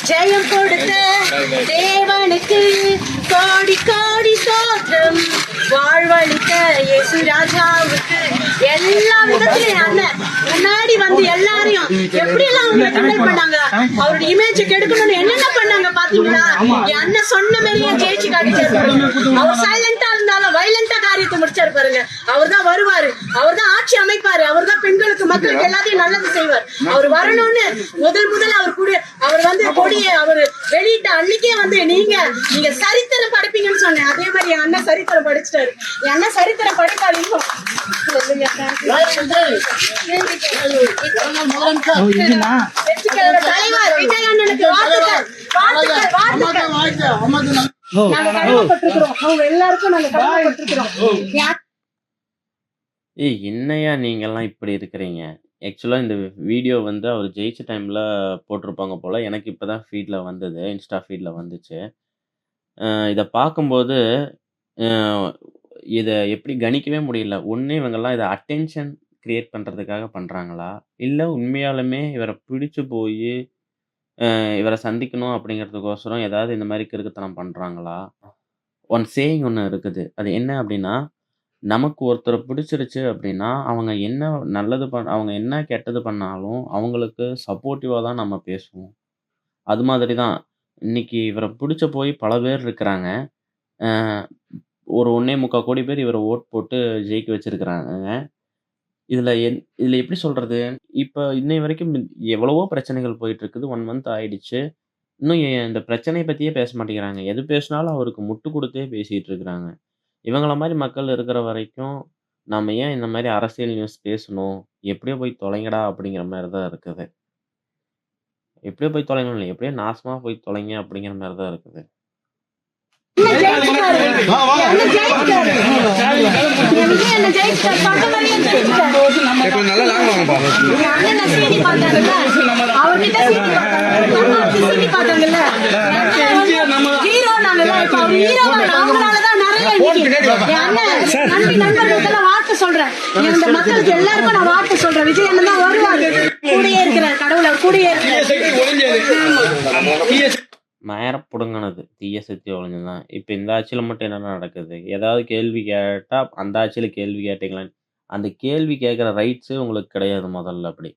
ஜெயம் கொடுத்த தேவனுக்கு கோடி கோடி ஸ்தோத்திரம். வாழ்வழித்த இயேசு ராஜாவுக்கு எல்லா விதத்திலும் அண்ணன் முன்னாடி வந்து எல்லாரையும் எப்படி எல்லாம் அவங்க கிண்டல் பண்ணாங்க, அவருடைய இமேஜ் கெடுக்கணும்னு என்னென்ன பண்ணாங்க பாத்தீங்களா? என் அண்ணன் சொன்ன மாதிரியே ஜெயிச்சு காட்டிச்சாரு. அவர் சைலண்டா இருந்தாலும் வைலண்டா காரியத்தை முடிச்சாரு பாருங்க. அவர் தான் வருவாரு, அவர் தான் ஆட்சி அமைப்பாரு, அவர் தான் பெண்களுக்கு மக்களுக்கு எல்லாத்தையும் நல்லது செய்வார். அவர் வரணும்னு முதல் அவர் கூட அவர் வந்து கொடியை அவர் வெளியிட்ட அன்னைக்கே வந்து நீங்க சரித்திரம் படைப்பீங்கன்னு சொன்னேன். அதே மாதிரி என் அண்ணன் சரித்திரம் படிச்சிட்டாரு. என் அண்ணன் சரித்திரம் படிக்காதீங்க. தலைவர் விஜய் அண்ணனுக்கு வாழ்த்துக்கள். நாங்க கடமைப்பட்டிருக்கிறோம், அவங்க எல்லாருக்கும் நாங்க கடமைப்பட்டிருக்கிறோம். என்னையா நீங்கெல்லாம் இப்படி இருக்கிறீங்க? ஆக்சுவலாக இந்த வீடியோ வந்து அவர் ஜெயிச்ச டைமில் போட்டிருப்பாங்க போல். எனக்கு இப்போ தான் ஃபீடில் வந்தது, இன்ஸ்டா ஃபீடில் வந்துச்சு. இதை பார்க்கும்போது இதை எப்படி கணிக்கவே முடியல. ஒன்று இவங்கெல்லாம் இதை அட்டென்ஷன் க்ரியேட் பண்ணுறதுக்காக பண்ணுறாங்களா, இல்லை உண்மையாலுமே இவரை பிடிச்சி போய் இவரை சந்திக்கணும் அப்படிங்கிறதுக்கோசரம் ஏதாவது இந்த மாதிரி கிறுக்குத்தனம் பண்ணுறாங்களா? சேயிங் ஒன்று இருக்குது. அது என்ன அப்படின்னா, நமக்கு ஒருத்தரை பிடிச்சிருச்சு அப்படின்னா, அவங்க என்ன நல்லது அவங்க என்ன கெட்டது பண்ணாலும் அவங்களுக்கு சப்போர்ட்டிவாக தான் நம்ம பேசுவோம். அது மாதிரி தான் இன்னைக்கு இவரை பிடிச்ச போய் பல பேர் இருக்கிறாங்க. ஒரு 1.25 கோடி பேர் இவரை ஓட் போட்டு ஜெயிக்க வச்சிருக்கிறாங்க. இதில் எப்படி சொல்கிறது, இப்போ இன்னை வரைக்கும் எவ்வளவோ பிரச்சனைகள் போயிட்டு இருக்குது. 1 மந்த் ஆயிடுச்சு. இன்னும் இந்த பிரச்சனையை பற்றியே பேச மாட்டேங்கிறாங்க. எது பேசினாலும் அவருக்கு முட்டு கொடுத்தே பேசிகிட்டு இருக்கிறாங்க. இவங்கள மாதிரி மக்கள் இருக்கிற வரைக்கும் நம்ம ஏன் இந்த மாதிரி அரசியல் நியூஸ் பேசணும்? எப்படியோ போய் தொலைங்கடா அப்படிங்கிற மாதிரி தான் இருக்குது. எப்படியோ போய் தொலைங்கணும் இல்லை, எப்படியோ நாசமாக போய் தொலைங்க அப்படிங்கிற மாதிரி தான் இருக்குது. வார்த்தை சொல்றேன், இந்த மக்களுக்கு எல்லாருக்கும் நான் வார்த்தை சொல்றேன். விஜய் அண்ணன் தான் வருவாரு, கூடயே இருக்கிறார், கடவுளை கூடயே மயர புடுங்கினது தீய சக்தி ஒழிஞ்சுதான். இப்போ இந்த ஆட்சியில் மட்டும் என்ன நடக்குது? ஏதாவது கேள்வி கேட்டால் அந்த ஆட்சியில் கேள்வி கேட்டீங்களான்னு, அந்த கேள்வி கேட்குற ரைட்ஸு உங்களுக்கு கிடையாது முதல்ல. அப்படி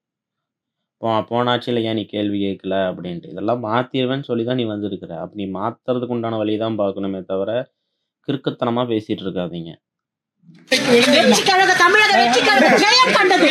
போன ஆட்சியில் ஏன் நீ கேள்வி கேட்கல அப்படின்ட்டு இதெல்லாம் மாற்றிடுவேன்னு சொல்லி தான் நீ வந்திருக்கிற. அப்படி மாற்றுறதுக்கு உண்டான வழி தான் பார்க்கணுமே தவிர கிறுக்குத்தனமாக பேசிகிட்டு இருக்காதீங்க. வெற்றி கழக தமிழக வெற்றி கழக ஜெயம் கண்டது.